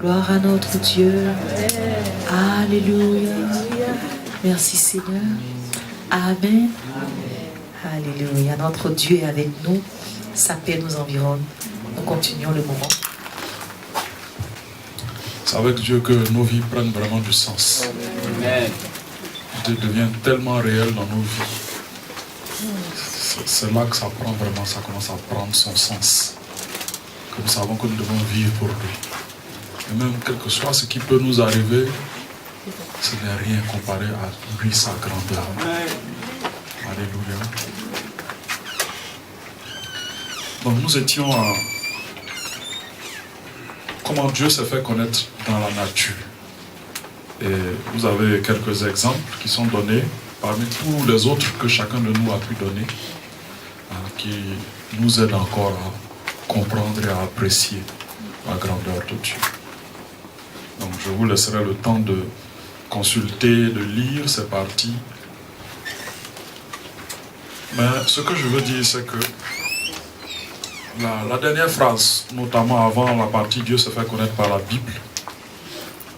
Gloire à notre Dieu. Alléluia. Merci Seigneur. Amen. Alléluia. Notre Dieu est avec nous. Sa paix nous environne. Nous continuons le moment. C'est avec Dieu que nos vies prennent vraiment du sens. Amen. Dieu devient tellement réel dans nos vies. C'est là que ça prend vraiment, ça commence à prendre son sens. Que nous savons que nous devons vivre pour lui. Et même quel que soit ce qui peut nous arriver, ce n'est rien comparé à lui, sa grandeur. Alléluia. Donc nous étions à comment Dieu s'est fait connaître dans la nature. Et vous avez quelques exemples qui sont donnés parmi tous les autres que chacun de nous a pu donner, qui nous aident encore à comprendre et à apprécier la grandeur de Dieu. Donc je vous laisserai le temps de consulter, de lire ces parties. Mais ce que je veux dire, c'est que la dernière phrase, notamment avant la partie Dieu se fait connaître par la Bible,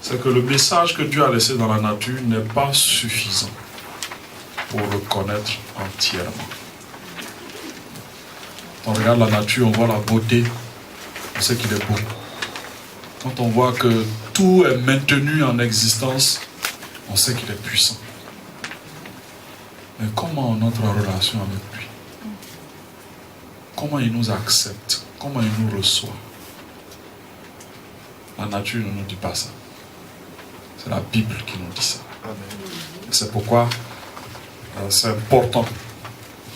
c'est que le message que Dieu a laissé dans la nature n'est pas suffisant pour le connaître entièrement. Quand on regarde la nature, on voit la beauté, on sait qu'il est beau. Quand on voit que tout est maintenu en existence, on sait qu'il est puissant. Mais comment notre relation avec lui? Comment il nous accepte? Comment il nous reçoit? La nature ne nous dit pas ça. C'est la Bible qui nous dit ça. C'est pourquoi c'est important.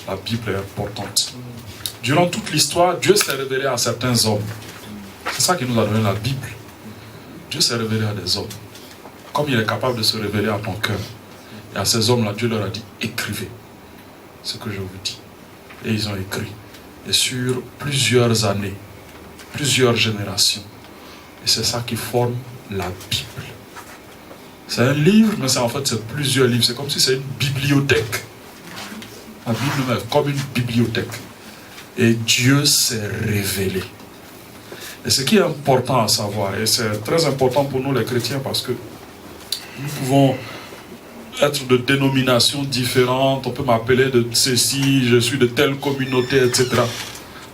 La Bible est importante. Durant toute l'histoire, Dieu s'est révélé à certains hommes. C'est ça qui nous a donné la Bible. Dieu s'est révélé à des hommes. Comme il est capable de se révéler à ton cœur. Et à ces hommes-là, Dieu leur a dit, écrivez ce que je vous dis. Et ils ont écrit. Et sur plusieurs années, plusieurs générations. Et c'est ça qui forme la Bible. C'est un livre, mais en fait c'est plusieurs livres. C'est comme si c'est une bibliothèque. La Bible est comme une bibliothèque. Et Dieu s'est révélé. Et ce qui est important à savoir, et c'est très important pour nous les chrétiens, parce que nous pouvons être de dénominations différentes, on peut m'appeler de ceci, je suis de telle communauté, etc.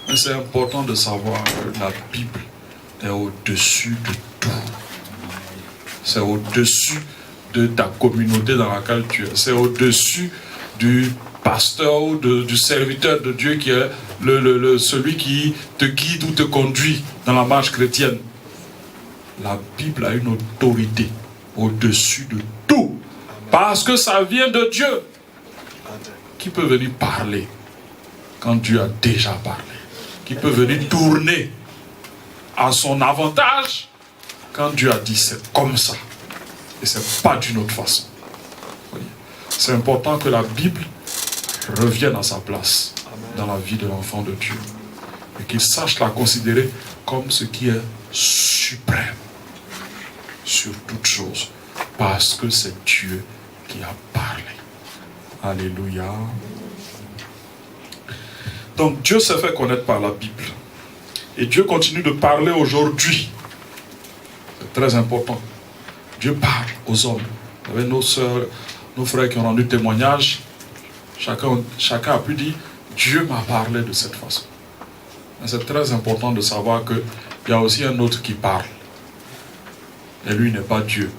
Mais c'est important de savoir que la Bible est au-dessus de tout. C'est au-dessus de ta communauté dans laquelle tu es. C'est au-dessus du pasteur ou du serviteur de Dieu qui est celui qui te guide ou te conduit dans la marche chrétienne. La Bible a une autorité au-dessus de tout. Parce que ça vient de Dieu. Qui peut venir parler quand Dieu a déjà parlé? Qui peut venir tourner à son avantage quand Dieu a dit c'est comme ça. Et c'est pas d'une autre façon. C'est important que la Bible revienne à sa place dans la vie de l'enfant de Dieu. Et qu'il sache la considérer comme ce qui est suprême sur toute chose. Parce que c'est Dieu qui a parlé. Alléluia. Donc Dieu s'est fait connaître par la Bible. Et Dieu continue de parler aujourd'hui. C'est très important. Dieu parle aux hommes. Vous avez nos sœurs, nos frères qui ont rendu témoignage. Chacun a pu dire, Dieu m'a parlé de cette façon. Mais c'est très important de savoir qu'il y a aussi un autre qui parle. Et lui n'est pas Dieu.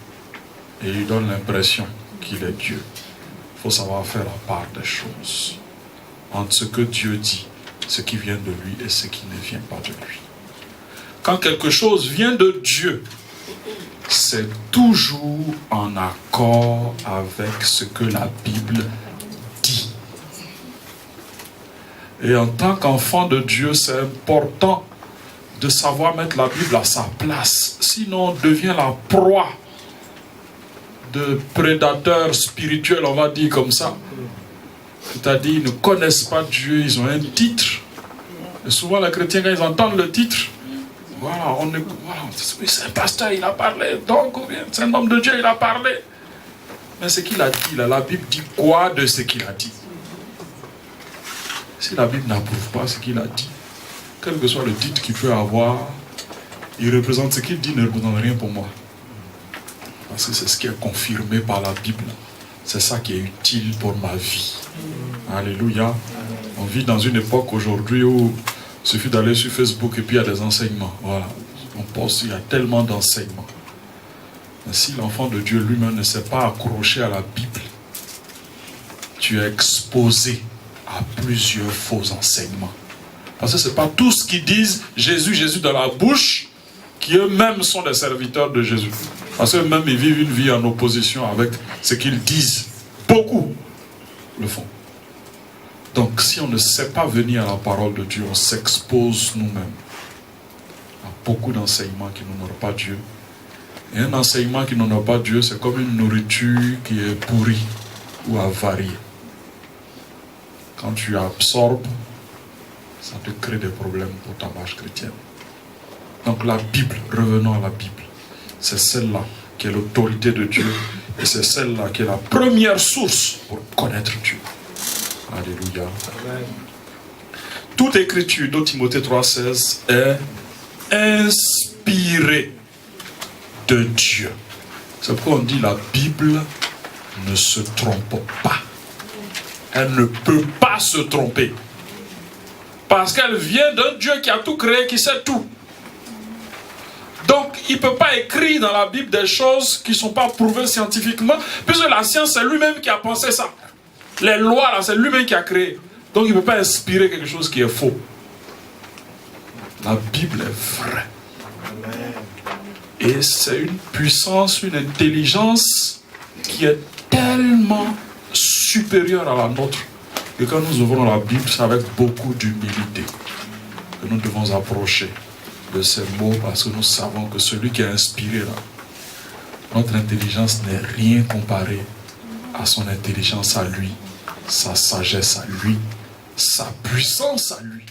Et il donne l'impression qu'il est Dieu. Il faut savoir faire la part des choses entre ce que Dieu dit, ce qui vient de lui et ce qui ne vient pas de lui. Quand quelque chose vient de Dieu, c'est toujours en accord avec ce que la Bible dit. Et en tant qu'enfant de Dieu, c'est important de savoir mettre la Bible à sa place. Sinon, on devient la proie de prédateurs spirituels, on va dire comme ça. C'est-à-dire, ils ne connaissent pas Dieu, ils ont un titre. Et souvent, les chrétiens, quand ils entendent le titre, voilà, c'est un pasteur, il a parlé, donc, c'est un homme de Dieu, il a parlé. Mais ce qu'il a dit, là, la Bible dit quoi de ce qu'il a dit? Si la Bible n'approuve pas ce qu'il a dit, quel que soit le titre qu'il peut avoir, il représente ce qu'il dit, ne représente rien pour moi. Parce que c'est ce qui est confirmé par la Bible. C'est ça qui est utile pour ma vie. Alléluia. On vit dans une époque aujourd'hui où il suffit d'aller sur Facebook et puis il y a des enseignements. Voilà. On pense qu'il y a tellement d'enseignements. Mais si l'enfant de Dieu lui-même ne s'est pas accroché à la Bible, tu es exposé à plusieurs faux enseignements. Parce que ce n'est pas tous ce qui disent Jésus, Jésus dans la bouche, qui eux-mêmes sont des serviteurs de Jésus. Parce qu'eux-mêmes, ils vivent une vie en opposition avec ce qu'ils disent. Beaucoup le font. Donc, si on ne sait pas venir à la parole de Dieu, on s'expose nous-mêmes à beaucoup d'enseignements qui n'honorent pas Dieu. Et un enseignement qui n'honore pas Dieu, c'est comme une nourriture qui est pourrie ou avariée. Quand tu absorbes, ça te crée des problèmes pour ta marche chrétienne. Donc la Bible, revenons à la Bible, c'est celle-là qui est l'autorité de Dieu et c'est celle-là qui est la première source pour connaître Dieu. Alléluia. Amen. Toute écriture, 2 Timothée 3,16, est inspirée de Dieu. C'est pourquoi on dit la Bible ne se trompe pas. Elle ne peut pas se tromper. Parce qu'elle vient d'un Dieu qui a tout créé, qui sait tout. Donc, il ne peut pas écrire dans la Bible des choses qui ne sont pas prouvées scientifiquement, puisque la science, c'est lui-même qui a pensé ça. Les lois, là, c'est lui-même qui a créé. Donc, il ne peut pas inspirer quelque chose qui est faux. La Bible est vraie. Et c'est une puissance, une intelligence qui est tellement supérieure à la nôtre. Et quand nous ouvrons la Bible, c'est avec beaucoup d'humilité que nous devons approcher de ces mots, parce que nous savons que celui qui a inspiré là, notre intelligence n'est rien comparé à son intelligence à lui, sa sagesse à lui, sa puissance à lui.